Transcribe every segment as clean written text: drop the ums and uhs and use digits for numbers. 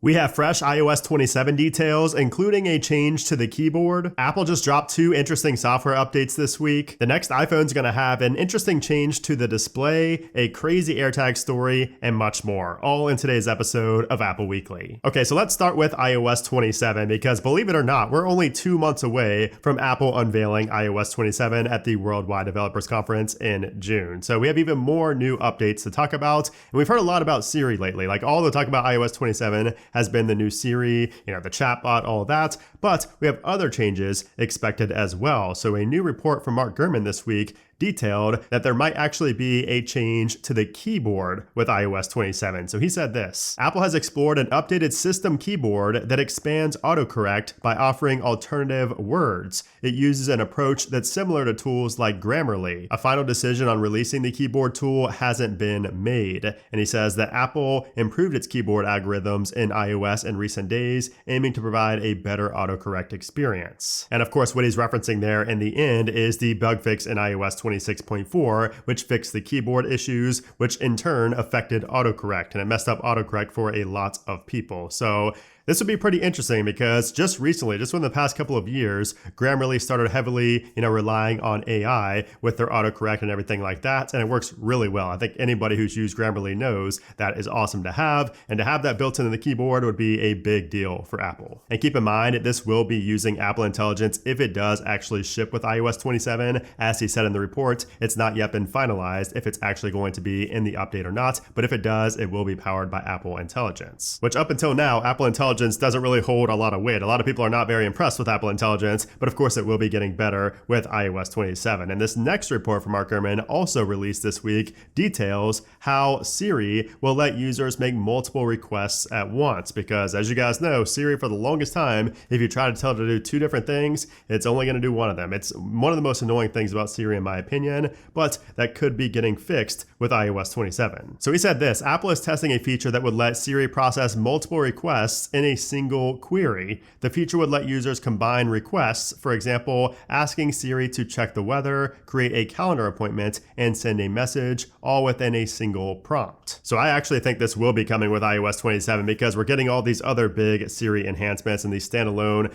We have fresh iOS 27 details, including a change to the keyboard. Apple just dropped 2 interesting software updates this week. The next iPhone's gonna have an interesting change to the display, a crazy AirTag story, and much more, all in today's episode of Apple Weekly. Okay, so let's start with iOS 27, because believe it or not, we're only 2 months away from Apple unveiling iOS 27 at the Worldwide Developers Conference in June. So we have even more new updates to talk about, and we've heard a lot about Siri lately. Like, all the talk about iOS 27 has been the new Siri, the chatbot, all of that, but we have other changes expected as well. So a new report from Mark Gurman this week detailed that there might actually be a change to the keyboard with iOS 27. So he said this: Apple has explored an updated system keyboard that expands autocorrect by offering alternative words. It uses an approach that's similar to tools like Grammarly. A final decision on releasing the keyboard tool hasn't been made. And he says that Apple improved its keyboard algorithms in iOS in recent days, aiming to provide a better autocorrect experience. And of course, what he's referencing there in the end is the bug fix in iOS 26.4, which fixed the keyboard issues, which in turn affected autocorrect, and it messed up autocorrect for a lot of people. So this would be pretty interesting because just recently, just within the past couple of years, Grammarly started heavily, relying on AI with their autocorrect and everything like that, and it works really well. I think anybody who's used Grammarly knows that is awesome to have, and to have that built into the keyboard would be a big deal for Apple. And keep in mind, this will be using Apple Intelligence if it does actually ship with iOS 27. As he said in the report, it's not yet been finalized if it's actually going to be in the update or not, but if it does, it will be powered by Apple Intelligence, which up until now, Apple Intelligence doesn't really hold a lot of weight. A lot of people are not very impressed with Apple Intelligence, but of course it will be getting better with iOS 27. And this next report from Mark Gurman, also released this week, details how Siri will let users make multiple requests at once. Because as you guys know, Siri for the longest time, if you try to tell it to do 2 different things, it's only going to do one of them. It's one of the most annoying things about Siri in my opinion, but that could be getting fixed with iOS 27. So he said this: Apple is testing a feature that would let Siri process multiple requests in a single query. The feature would let users combine requests, for example, asking Siri to check the weather, create a calendar appointment, and send a message, all within a single prompt. So I actually think this will be coming with iOS 27 because we're getting all these other big Siri enhancements and these standalone,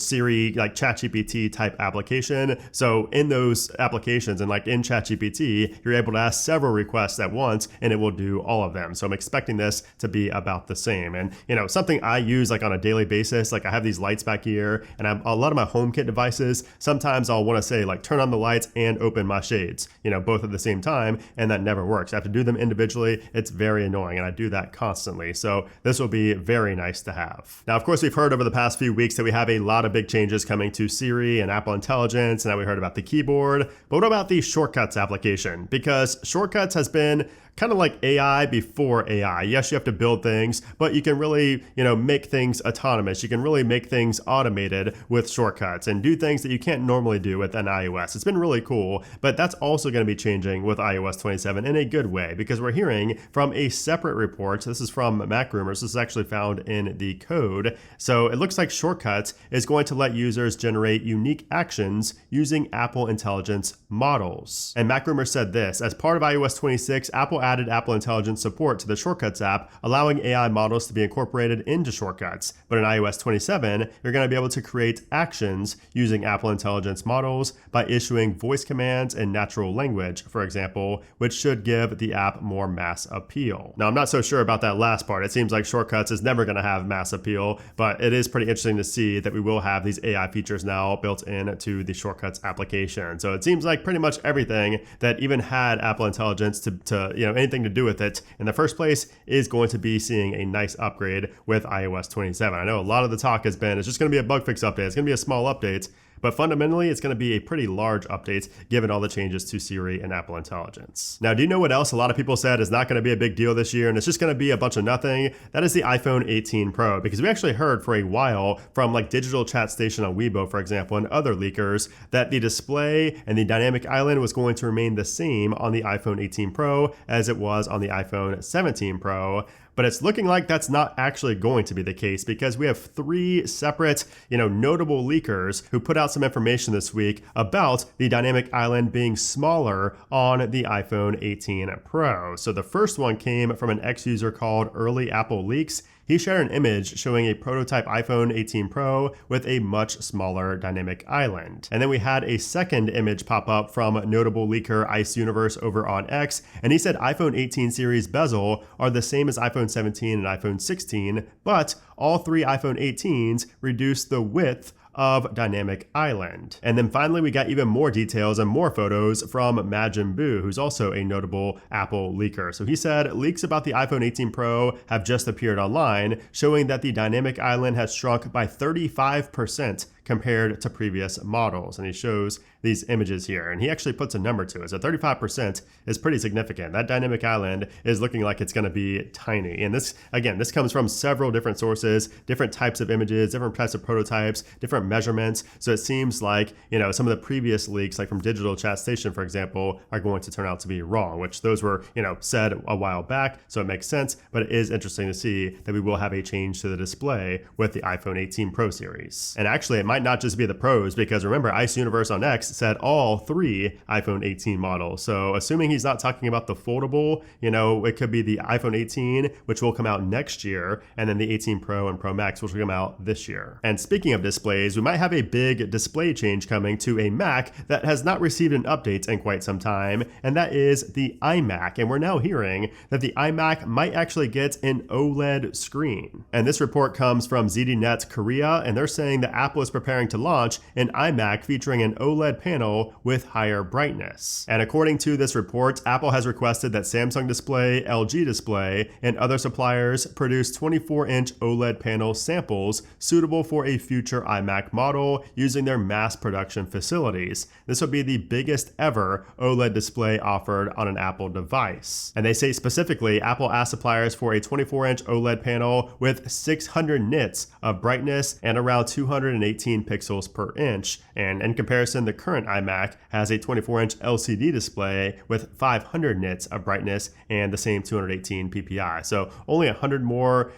Siri like ChatGPT type application. So in those applications and like in ChatGPT, you're able to ask several requests at once and it will do all of them. So I'm expecting this to be about the same. And something I use like on a daily basis, like I have these lights back here and a lot of my HomeKit devices, sometimes I'll want to say like turn on the lights and open my shades, both at the same time, and that never works. I have to do them individually. It's very annoying and I do that constantly. So this will be very nice to have. Now, of course, we've heard over the past few weeks that we have a lot of big changes coming to Siri and Apple Intelligence, and now we heard about the keyboard. But what about the Shortcuts application? Because Shortcuts has been kind of like AI before AI. Yes, you have to build things, but you can really, make things autonomous. You can really make things automated with Shortcuts and do things that you can't normally do with an iOS. It's been really cool, but that's also going to be changing with iOS 27 in a good way because we're hearing from a separate report. This is from Mac Rumors. This is actually found in the code. So it looks like Shortcuts is going to let users generate unique actions using Apple Intelligence models. And Mac Rumors said this: as part of iOS 26, Apple added Apple Intelligence support to the Shortcuts app, allowing AI models to be incorporated into Shortcuts. But in iOS 27, you're going to be able to create actions using Apple Intelligence models by issuing voice commands in natural language, for example, which should give the app more mass appeal. Now, I'm not so sure about that last part. It seems like Shortcuts is never going to have mass appeal, but it is pretty interesting to see that we will have these AI features now built into the Shortcuts application. So it seems like pretty much everything that even had Apple Intelligence to anything to do with it in the first place is going to be seeing a nice upgrade with iOS 27. I know a lot of the talk has been it's just going to be a bug fix update. It's going to be a small update, but fundamentally it's going to be a pretty large update given all the changes to Siri and Apple Intelligence. Now, do you know what else a lot of people said is not going to be a big deal this year and it's just going to be a bunch of nothing? That is the iPhone 18 Pro, because we actually heard for a while from like Digital Chat Station on Weibo, for example, and other leakers that the display and the dynamic island was going to remain the same on the iPhone 18 Pro as it was on the iPhone 17 Pro. But it's looking like that's not actually going to be the case because we have 3 separate, notable leakers who put out some information this week about the dynamic island being smaller on the iPhone 18 Pro. So the first one came from an ex-user called Early Apple Leaks. He shared an image showing a prototype iPhone 18 Pro with a much smaller dynamic island. And then we had a second image pop up from notable leaker Ice Universe over on X, and he said iPhone 18 series bezel are the same as iPhone 17 and iPhone 16, but all three iPhone 18s reduce the width of dynamic island. And then finally we got even more details and more photos from Majin Buu, who's also a notable Apple leaker. So he said leaks about the iPhone 18 Pro have just appeared online, showing that the dynamic island has shrunk by 35% compared to previous models. And he shows these images here, and he actually puts a number to it. So 35% is pretty significant. That dynamic island is looking like it's going to be tiny. And this, again, this comes from several different sources, different types of images, different types of prototypes, different measurements. So it seems like, some of the previous leaks, like from Digital Chat Station, for example, are going to turn out to be wrong, which those were, said a while back. So it makes sense, but it is interesting to see that we will have a change to the display with the iPhone 18 Pro series. And actually, it might not just be the Pros, because remember, Ice Universe on X said all three iPhone 18 models. So assuming he's not talking about the foldable, it could be the iPhone 18, which will come out next year, and then the 18 Pro and Pro Max, which will come out this year. And speaking of displays, we might have a big display change coming to a Mac that has not received an update in quite some time, and that is the iMac. And we're now hearing that the iMac might actually get an OLED screen. And this report comes from ZDNet Korea, and they're saying that Apple is preparing to launch an iMac featuring an OLED panel with higher brightness. And according to this report, Apple has requested that Samsung Display, LG Display, and other suppliers produce 24-inch OLED panel samples suitable for a future iMac model using their mass production facilities. This will be the biggest ever OLED display offered on an Apple device. And they say specifically, Apple asked suppliers for a 24-inch OLED panel with 600 nits of brightness and around 218 pixels per inch. And in comparison, the current iMac has a 24-inch LCD display with 500 nits of brightness and the same 218 ppi. So only 100 more,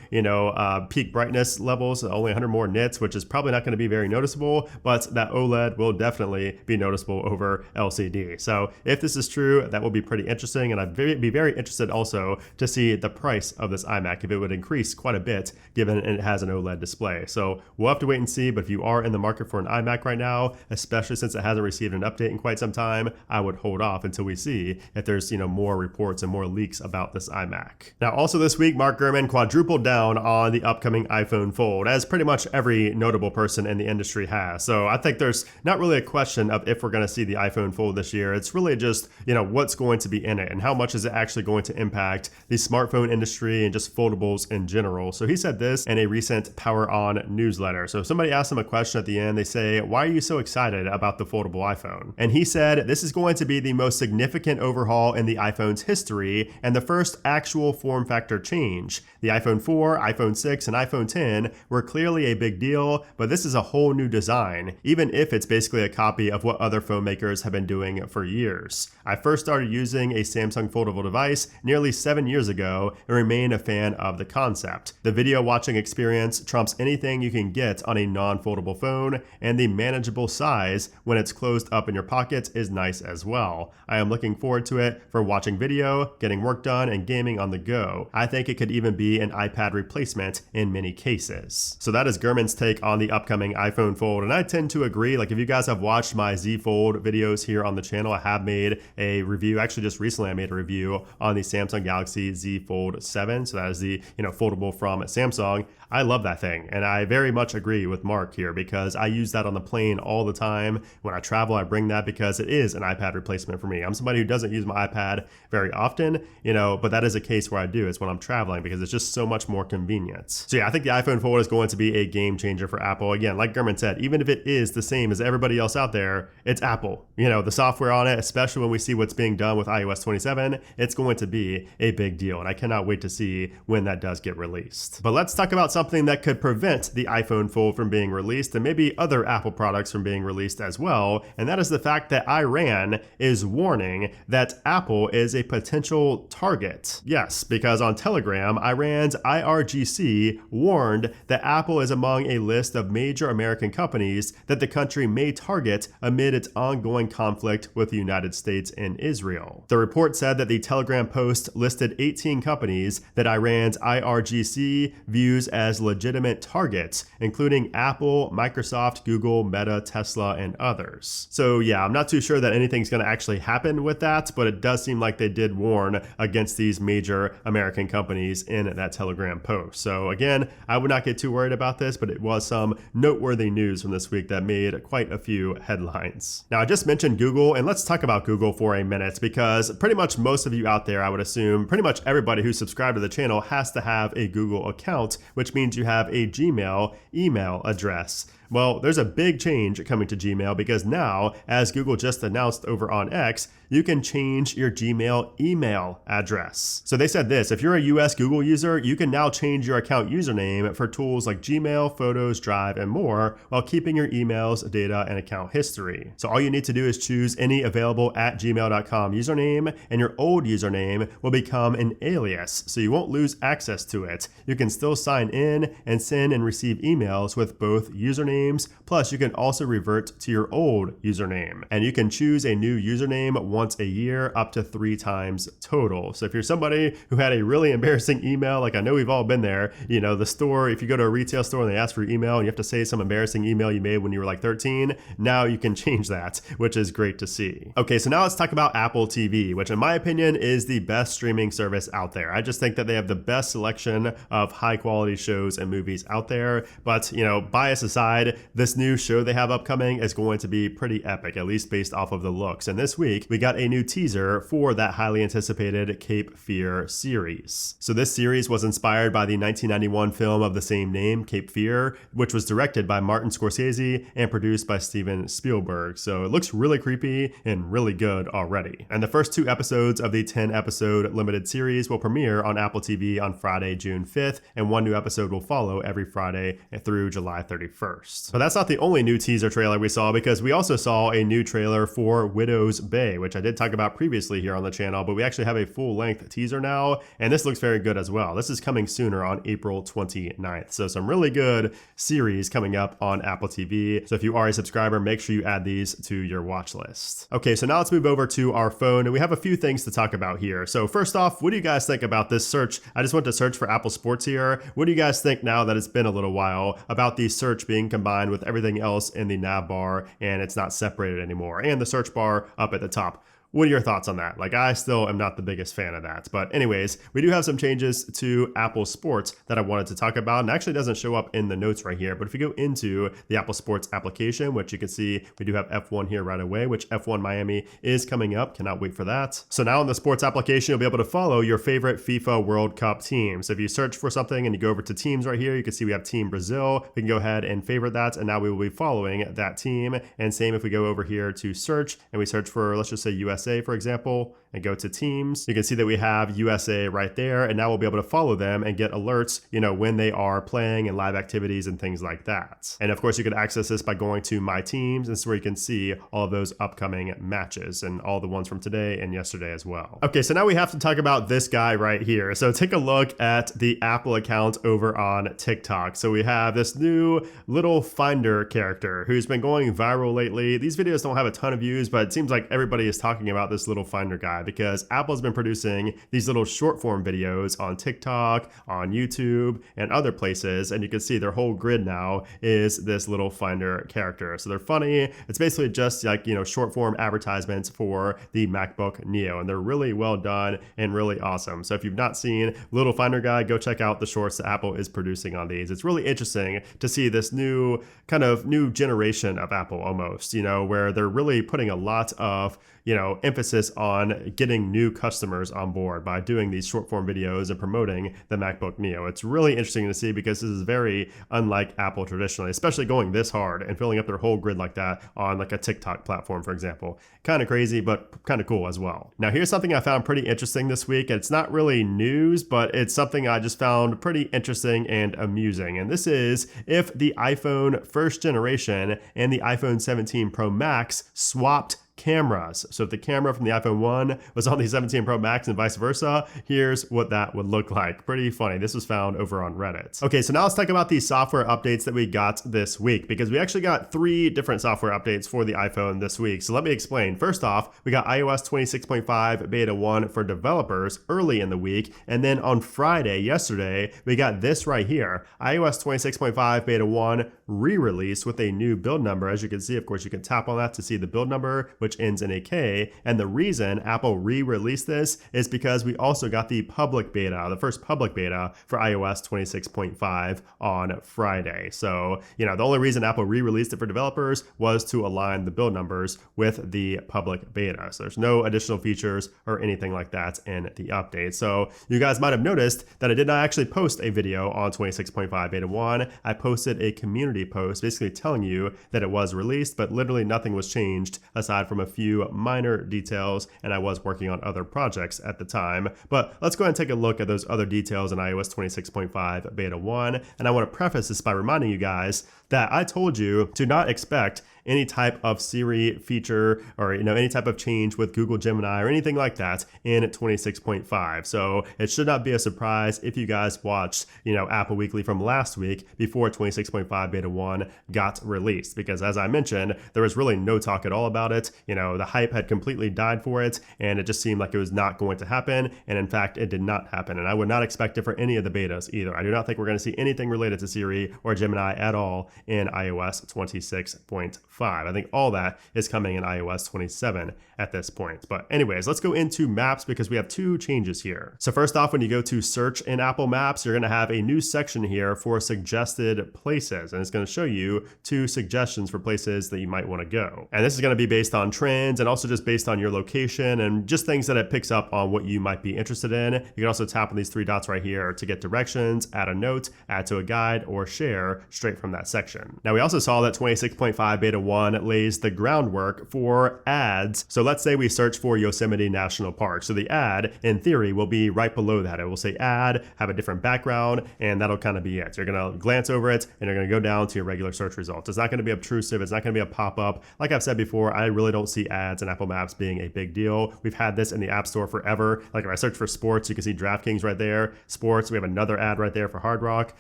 peak brightness levels, only 100 more nits, which is probably not going to be very noticeable, but that OLED will definitely be noticeable over LCD. So if this is true, that will be pretty interesting, and I'd be very interested also to see the price of this iMac, if it would increase quite a bit given it has an OLED display. So we'll have to wait and see, but if you are in the market for an iMac right now, especially since it hasn't received an update in quite some time, I would hold off until we see if there's more reports and more leaks about this iMac. Now also this week, Mark Gurman quadrupled down on the upcoming iPhone Fold, as pretty much every notable person in the industry has. So I think there's not really a question of if we're going to see the iPhone Fold this year. It's really just, what's going to be in it and how much is it actually going to impact the smartphone industry and just foldables in general. So he said this in a recent Power On newsletter. So if somebody asked him a question at the end, they say, why are you so excited about the foldable iPhone? And he said, this is going to be the most significant overhaul in the iPhone's history and the first actual form factor change. The iPhone 4, iPhone 6, and iPhone 10 were clearly a big deal, but this is a whole new design, even if it's basically a copy of what other phone makers have been doing for years. I first started using a Samsung foldable device nearly 7 years ago and remain a fan of the concept. The video watching experience trumps anything you can get on a non-foldable phone, and the manageable size when it's closed up in your pocket is nice as well. I am looking forward to it for watching video, getting work done, and gaming on the go. I think it could even be an iPad replacement in many cases. So that is Gurman's take on the upcoming iPhone Fold, and I tend to agree. Like, if you guys have watched my Z Fold videos here on the channel, I have made a review. Actually, just recently I made a review on the Samsung Galaxy Z Fold 7. So that is the foldable from Samsung. I love that thing, and I very much agree with Mark here because I use that on the plane all the time. When I travel, I bring that because it is an iPad replacement for me. I'm somebody who doesn't use my iPad very often, but that is a case where I do. It's when I'm traveling because it's just so much more convenient. So yeah, I think the iPhone Fold is going to be a game changer for Apple. Again, like Gurman said, even if it is the same as everybody else out there, it's Apple. The software on it, especially when we see what's being done with iOS 27, it's going to be a big deal, and I cannot wait to see when that does get released. But let's talk about something that could prevent the iPhone Fold from being released, and and maybe other Apple products from being released as well, and that is the fact that Iran is warning that Apple is a potential target. Yes, because on Telegram, Iran's IRGC warned that Apple is among a list of major American companies that the country may target amid its ongoing conflict with the United States and Israel. The report said that the Telegram post listed 18 companies that Iran's IRGC views as legitimate targets, including Apple, Microsoft, Google, Meta, Tesla, and others. So yeah, I'm not too sure that anything's going to actually happen with that, but it does seem like they did warn against these major American companies in that Telegram post. So again, I would not get too worried about this, but it was some noteworthy news from this week that made quite a few headlines. Now, I just mentioned Google, and let's talk about Google for a minute, because pretty much most of you out there, I would assume, pretty much everybody who's subscribed to the channel has to have a Google account, which means you have a Gmail email address. Well, there's a big change coming to Gmail because now, as Google just announced over on X, you can change your Gmail email address. So they said this: if you're a US Google user, you can now change your account username for tools like Gmail, Photos, Drive, and more, while keeping your emails, data, and account history. So all you need to do is choose any available @gmail.com username, and your old username will become an alias, so you won't lose access to it. You can still sign in and send and receive emails with both usernames, plus you can also revert to your old username. And you can choose a new username once a year, up to 3 times total. So if you're somebody who had a really embarrassing email, like I know we've all been there, you know, the store, if you go to a retail store and they ask for your email and you have to say some embarrassing email you made when you were like 13, now you can change that, which is great to see. Okay, so now let's talk about Apple TV, which in my opinion is the best streaming service out there. I just think that they have the best selection of high quality shows and movies out there. But, you know, bias aside, this new show they have upcoming is going to be pretty epic, at least based off of the looks. And this week, we got a new teaser for that highly anticipated Cape Fear series. So this series was inspired by the 1991 film of the same name, Cape Fear, which was directed by Martin Scorsese and produced by Steven Spielberg. So it looks really creepy and really good already. And the first 2 episodes of the 10-episode limited series will premiere on Apple TV on Friday, June 5th, and 1 new episode will follow every Friday through July 31st. But that's not the only new teaser trailer we saw, because we also saw a new trailer for Widow's Bay, which I did talk about previously here on the channel, but we actually have a full-length teaser now, and this looks very good as well. This is coming sooner on April 29th. So some really good series coming up on Apple TV. So if you are a subscriber, make sure you add these to your watch list. Okay, so now let's move over to our phone, and we have a few things to talk about here. So first off, what do you guys think about this search? I just went to search for Apple Sports here. What do you guys think, now that it's been a little while, about the search being combined with everything else in the nav bar and it's not separated anymore, and the search bar up at the top? What are your thoughts on that? Like, I still am not the biggest fan of that. But anyways, we do have some changes to Apple Sports that I wanted to talk about, and actually doesn't show up in the notes right here. But if you go into the Apple Sports application, which you can see, we do have F1 here right away, which F1 Miami is coming up. Cannot wait for that. So now in the sports application, you'll be able to follow your favorite FIFA World Cup teams. So if you search for something and you go over to teams right here, you can see we have Team Brazil. We can go ahead and favorite that, and now we will be following that team. And same if we go over here to search and we search for, let's just say USA, for example, and go to teams, you can see that we have USA right there, and now we'll be able to follow them and get alerts, you know, when they are playing and live activities and things like that. And of course, you can access this by going to My Teams, and this is where you can see all of those upcoming matches and all the ones from today and yesterday as well. Okay, so now we have to talk about this guy right here. So take a look at the Apple account over on TikTok. So we have this new Lil Finder character who's been going viral lately. These videos don't have a ton of views, but it seems like everybody is talking about this Lil Finder guy because Apple's been producing these little short form videos on TikTok, on YouTube, and other places, and you can see their whole grid now is this Lil Finder character. So they're funny. It's basically just like, you know, short form advertisements for the MacBook Neo, and they're really well done and really awesome. So if you've not seen Lil Finder guy, go check out the shorts that Apple is producing on these. It's really interesting to see this new kind of new generation of Apple almost, you know, where they're really putting a lot of, you know, emphasis on getting new customers on board by doing these short form videos and promoting the MacBook Neo. It's really interesting to see because this is very unlike Apple traditionally, especially going this hard and filling up their whole grid like that on like a TikTok platform, for example. Kind of crazy, but kind of cool as well. Now, here's something I found pretty interesting this week. It's not really news, but it's something I just found pretty interesting and amusing. And this is if the iPhone first generation and the iPhone 17 Pro Max swapped cameras. So if the camera from the iPhone 1 was on the 17 Pro Max and vice versa, here's what that would look like. Pretty funny. This was found over on Reddit. Okay, so now let's talk about the software updates that we got this week, because we actually got 3 different software updates for the iPhone this week. So let me explain. First off, we got iOS 26.5 Beta 1 for developers early in the week. And then on Friday, yesterday, we got this right here, iOS 26.5 Beta 1 re-release with a new build number. As you can see, of course, you can tap on that to see the build number, which ends in a K. And the reason Apple re-released this is because we also got the public beta, the first public beta for iOS 26.5 on Friday. So, the only reason Apple re-released it for developers was to align the build numbers with the public beta. So there's no additional features or anything like that in the update. So you guys might have noticed that I did not actually post a video on 26.5 Beta 1. I posted a community post basically telling you that it was released, but literally nothing was changed aside from a few minor details, and I was working on other projects at the time. But let's go ahead and take a look at those other details in iOS 26.5 Beta 1. And I want to preface this by reminding you guys that I told you to not expect any type of Siri feature or any type of change with Google Gemini or anything like that in 26.5. So it should not be a surprise if you guys watched Apple Weekly from last week before 26.5 Beta 1 got released, because as I mentioned, there was really no talk at all about it. The hype had completely died for it, and it just seemed like it was not going to happen, and in fact it did not happen. And I would not expect it for any of the betas either. I do not think we're going to see anything related to Siri or Gemini at all in iOS 26.5. I think all that is coming in iOS 27 at this point. But anyways, let's go into Maps because we have 2 changes here. So first off, when you go to search in Apple Maps, you're going to have a new section here for suggested places, and it's going to show you 2 suggestions for places that you might want to go. And this is going to be based on trends and also just based on your location and just things that it picks up on what you might be interested in. You can also tap on these 3 dots right here to get directions, add a note, add to a guide, or share straight from that section. Now we also saw that 26.5 Beta 1 lays the groundwork for ads. So let's say we search for Yosemite National Park. So the ad, in theory, will be right below that. It will say ad, have a different background, and that'll kind of be it. So you're going to glance over it, and you're going to go down to your regular search results. It's not going to be obtrusive. It's not going to be a pop-up. Like I've said before, I really don't see ads in Apple Maps being a big deal. We've had this in the App Store forever. Like if I search for sports, you can see DraftKings right there. Sports, we have another ad right there for Hard Rock.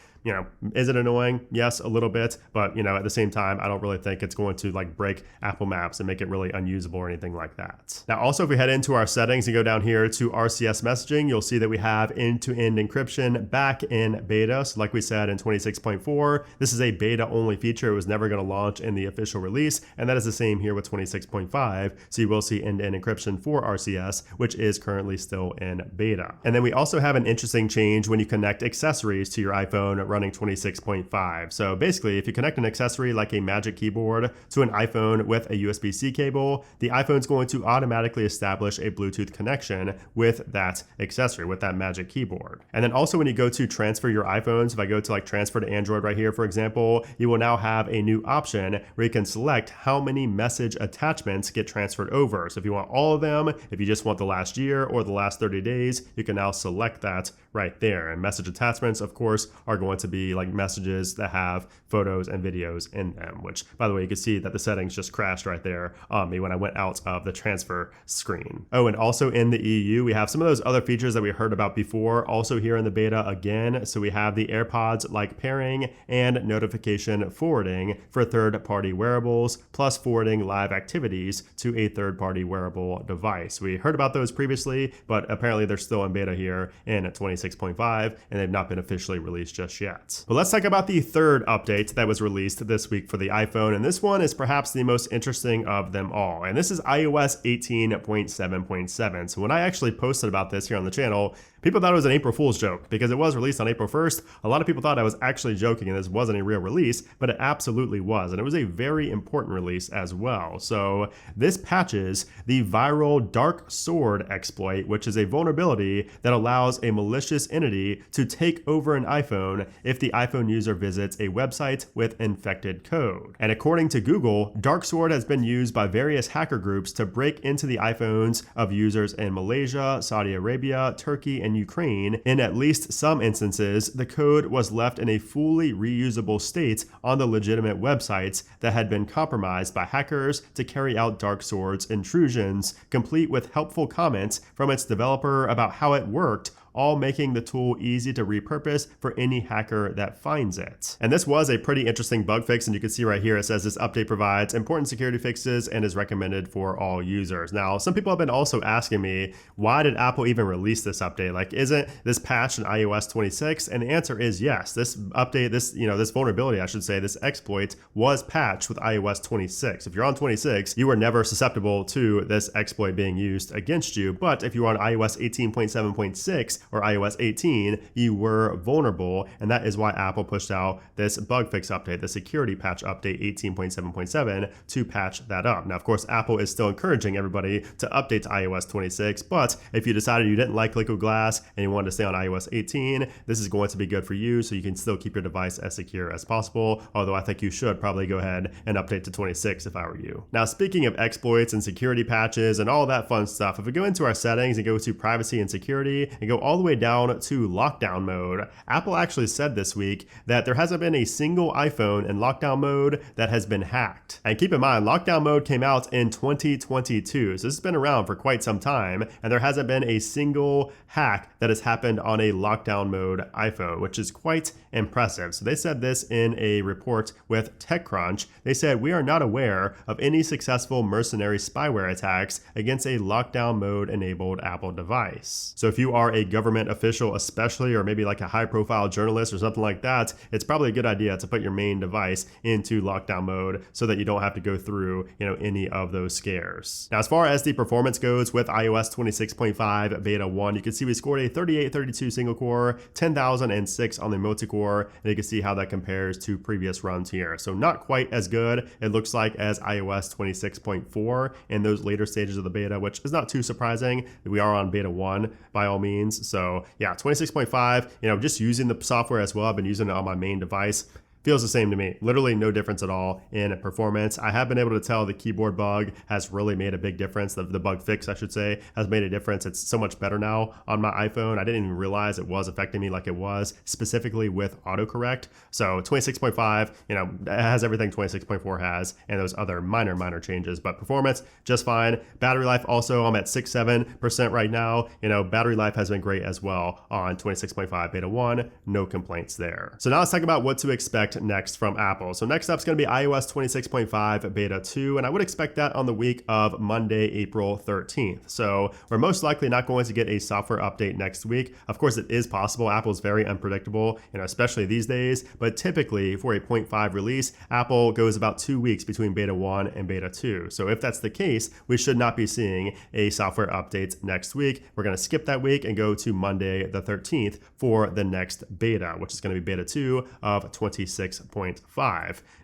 Is it annoying? Yes, a little bit, but at the same time, I don't really think it's going to break Apple Maps and make it really unusable or anything like that. Now, also, if we head into our settings and go down here to RCS messaging, you'll see that we have end-to-end encryption back in beta. So like we said in 26.4, this is a beta only feature. It was never going to launch in the official release. And that is the same here with 26.5. So you will see end-to-end encryption for RCS, which is currently still in beta. And then we also have an interesting change when you connect accessories to your iPhone running 26.5. So basically, if you connect an accessory like a Magic Keyboard to an iPhone with a USB-C cable, the iPhone's going to automatically establish a Bluetooth connection with that accessory, with that Magic Keyboard. And then also when you go to transfer your iPhones, if I go to transfer to Android right here, for example, you will now have a new option where you can select how many message attachments get transferred over. So if you want all of them, if you just want the last year or the last 30 days, you can now select that right there. And message attachments, of course, are going to be messages that have photos and videos in them, which, by the way, you can see that the settings just crashed right there on me when I went out of the transfer screen. Oh, and also in the EU, we have some of those other features that we heard about before, also here in the beta again. So we have the AirPods-like pairing and notification forwarding for third-party wearables, plus forwarding live activities to a third-party wearable device. We heard about those previously, but apparently they're still in beta here in 26.5, and they've not been officially released just yet. But let's talk about the third update that was released this week for the iPhone, and this one is perhaps the most interesting of them all, and this is iOS 18.7.7. So when I actually posted about this here on the channel, People thought it was an April Fool's joke because it was released on April 1st. A lot of people thought I was actually joking and this wasn't a real release, but it absolutely was. And it was a very important release as well. So this patches the viral Dark Sword exploit, which is a vulnerability that allows a malicious entity to take over an iPhone if the iPhone user visits a website with infected code. And according to Google, Dark Sword has been used by various hacker groups to break into the iPhones of users in Malaysia, Saudi Arabia, Turkey, and Ukraine. In at least some instances, the code was left in a fully reusable state on the legitimate websites that had been compromised by hackers to carry out Dark Sword's intrusions, complete with helpful comments from its developer about how it worked, all making the tool easy to repurpose for any hacker that finds it. And this was a pretty interesting bug fix, and you can see right here it says this update provides important security fixes and is recommended for all users. Now, some people have been also asking me, why did Apple even release this update? Like, isn't this patched in iOS 26? And the answer is yes. This update, this vulnerability, I should say, this exploit was patched with iOS 26. If you're on 26, you were never susceptible to this exploit being used against you. But if you are on iOS 18.7.6, or iOS 18, you were vulnerable, and that is why Apple pushed out this bug fix update, the security patch update 18.7.7 to patch that up. Now, of course, Apple is still encouraging everybody to update to iOS 26, but if you decided you didn't like liquid glass and you wanted to stay on iOS 18, this is going to be good for you, so you can still keep your device as secure as possible, although I think you should probably go ahead and update to 26 if I were you. Now, speaking of exploits and security patches and all that fun stuff, if we go into our settings and go to privacy and security and go all the way down to lockdown mode, Apple actually said this week that there hasn't been a single iPhone in lockdown mode that has been hacked. And keep in mind, lockdown mode came out in 2022, so this has been around for quite some time, and there hasn't been a single hack that has happened on a lockdown mode iPhone, which is quite impressive. So they said this in a report with TechCrunch. They said, "We are not aware of any successful mercenary spyware attacks against a lockdown mode enabled Apple device." So if you are a government official especially, or maybe like a high profile journalist or something like that, it's probably a good idea to put your main device into lockdown mode so that you don't have to go through, any of those scares. Now, as far as the performance goes with iOS 26.5 beta 1, you can see we scored a 3832 single core, 10,006 on the multi-core, and you can see how that compares to previous runs here. So not quite as good, it looks like, as iOS 26.4 in those later stages of the beta, which is not too surprising. We are on beta 1 by all means. So yeah, 26.5, just using the software as well. I've been using it on my main device. Feels the same to me. Literally no difference at all in performance. I have been able to tell the keyboard bug has really made a big difference. The bug fix, I should say, has made a difference. It's so much better now on my iPhone. I didn't even realize it was affecting me like it was, specifically with autocorrect. So 26.5, it has everything 26.4 has, and those other minor changes. But performance, just fine. Battery life also, I'm at 6-7% right now. Battery life has been great as well on 26.5 beta 1. No complaints there. So now let's talk about what to expect next from Apple. So next up is going to be iOS 26.5 beta 2, and I would expect that on the week of Monday, April 13th. So we're most likely not going to get a software update next week. Of course, it is possible. Apple's very unpredictable, especially these days, but typically for a 0.5 release, Apple goes about 2 weeks between beta 1 and beta 2. So if that's the case, we should not be seeing a software update next week. We're going to skip that week and go to Monday the 13th for the next beta, which is going to be beta 2 of 26.5.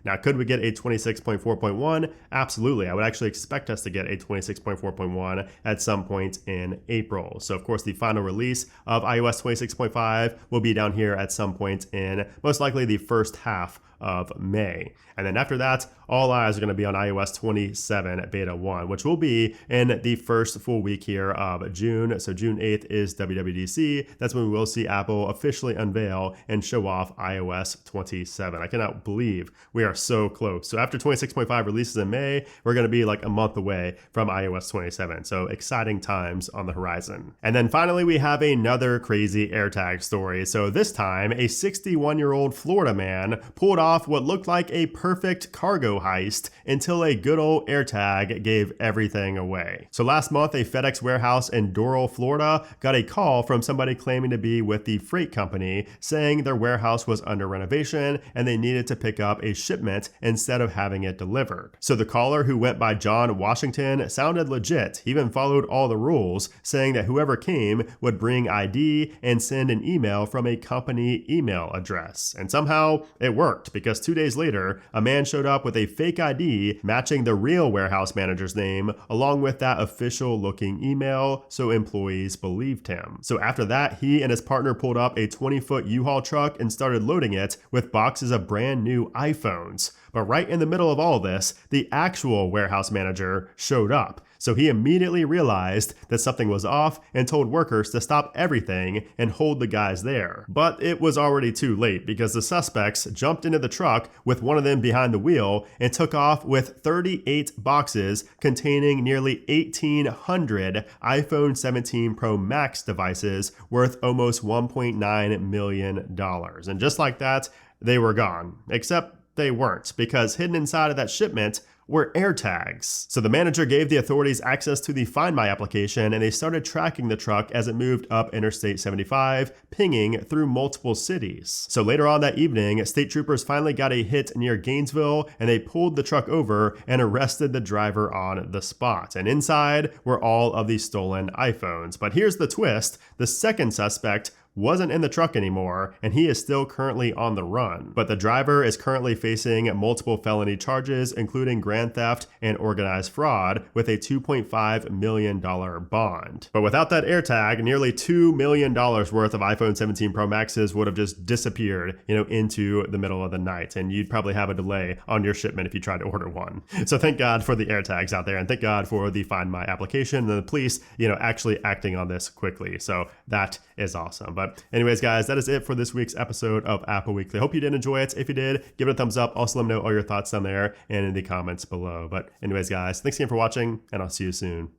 Now, could we get a 26.4.1? Absolutely. I would actually expect us to get a 26.4.1 at some point in April. So of course, the final release of iOS 26.5 will be down here at some point in most likely the first half of May. And then after that, all eyes are going to be on iOS 27 beta 1, which will be in the first full week here of June. So June 8th is WWDC. That's when we will see Apple officially unveil and show off iOS 27. I cannot believe we are so close. So after 26.5 releases in May, we're going to be like a month away from iOS 27. So exciting times on the horizon. And then finally, we have another crazy AirTag story. So this time, a 61-year-old Florida man pulled off off what looked like a perfect cargo heist until a good old AirTag gave everything away. So last month, a FedEx warehouse in Doral, Florida got a call from somebody claiming to be with the freight company saying their warehouse was under renovation and they needed to pick up a shipment instead of having it delivered. So the caller, who went by John Washington, sounded legit. He even followed all the rules, saying that whoever came would bring ID and send an email from a company email address. And somehow it worked, because 2 days later, a man showed up with a fake ID matching the real warehouse manager's name, along with that official looking email, so employees believed him. So after that, he and his partner pulled up a 20-foot U-Haul truck and started loading it with boxes of brand new iPhones. But right in the middle of all this, the actual warehouse manager showed up. So he immediately realized that something was off and told workers to stop everything and hold the guys there. But it was already too late, because the suspects jumped into the truck with one of them behind the wheel and took off with 38 boxes containing nearly 1,800 iPhone 17 Pro Max devices worth almost $1.9 million. And just like that, they were gone. Except they weren't, because hidden inside of that shipment were AirTags. So the manager gave the authorities access to the Find My application, and they started tracking the truck as it moved up Interstate 75, pinging through multiple cities. So later on that evening, state troopers finally got a hit near Gainesville, and they pulled the truck over and arrested the driver on the spot. And inside were all of the stolen iPhones. But here's the twist: the second suspect wasn't in the truck anymore, and he is still currently on the run. But the driver is currently facing multiple felony charges, including grand theft and organized fraud, with a $2.5 million bond. But without that AirTag, nearly $2 million worth of iPhone 17 Pro Maxes would have just disappeared, into the middle of the night, and you'd probably have a delay on your shipment if you tried to order one. So thank God for the AirTags out there, and thank God for the Find My application and the police, actually acting on this quickly. So that is awesome. But anyways, guys, that is it for this week's episode of Apple Weekly. Hope you did enjoy it. If you did, give it a thumbs up. Also, let me know all your thoughts down there and in the comments below. But anyways, guys, thanks again for watching, and I'll see you soon.